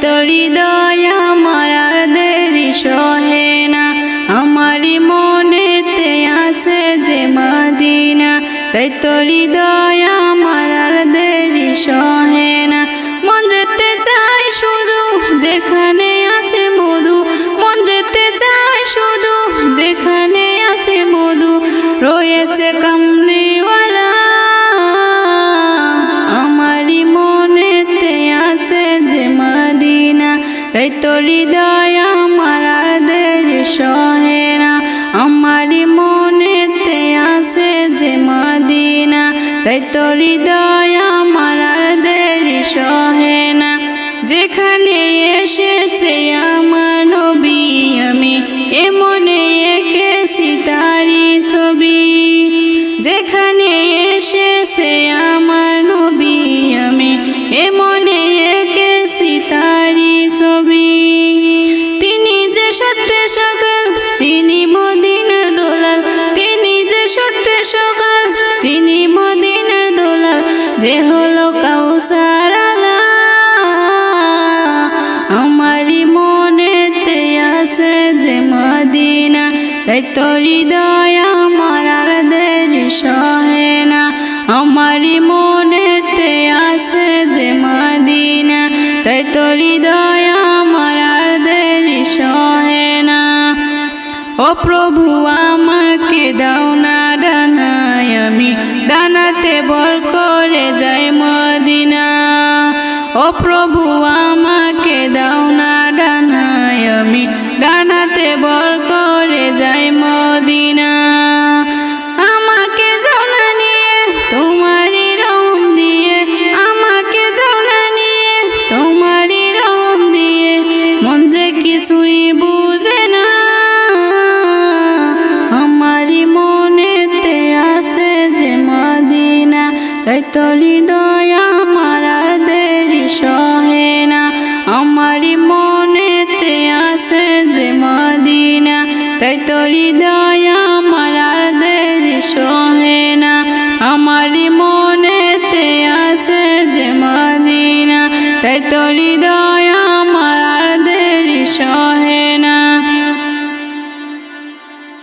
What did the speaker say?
তো হৃদয় আমার আর দেরি সহে না। আমারই মনেতে আছে যে মদিনা, তাই তো হৃদয় আমার আর দেরি সহে না। মন যেতে চায় শুধু যেখানে আছে মধু, মন যেতে চায় শুধু যেখানে আছে মধু, রয়েছে কামলিওয়ালা। আমারই মনেতে আছে যে মদিনা, তাই তো হৃদয় আমার আর দেরি সহে না। আমারই মনেতে আছে যে মদিনা, তাই তো হৃদয় আমার আর দেরি সহে না। যেখানে এসেছে আমার নবী আমি এমনে এঁকেছি তারি ছবি, যেখানে এসেছে আমার নবী আমি এমনে এঁকেছি তারি ছবি। তিনি যে সত্যের সকাল তিনি মদিনার দোলাল, তিনি যে সত্যের সকাল তিনি মদিনার দোলাল, যে হলো কাউসার আলা। আমারই মনেতে আছে যে মদিনা, তাই তো হৃদয় আমার আর দেরি সহে না। আমারই মনেতে আছে যে মদিনা, তাই তো হৃদয় আমার আর দেরি সহে না। ও প্রভু আমাকে দাও না ডানায়, আমি ডানাতে ভর করে যাই মদিনা। ও প্রভু আমাকে দাও না ডানায়, আমি ডানাতে ভর করে যাই মদিনা। আমাকে যাও না নিয়ে তোমারই রহম দিয়ে, আমাকে যাও না নিয়ে তোমারই রহম দিয়ে, মন যে কিছুই বুঝে না। আমারই মনেতে আছে যে মদিনা, তাই তো হৃদয় আমার আর দেরি সহে না। আমারই মনেতে আছে যে মদিনা, তাই তো হৃদয় আমার আর দেরি সহে না। আমারই মনেতে আছে যে মদিনা, তাই তো হৃদয়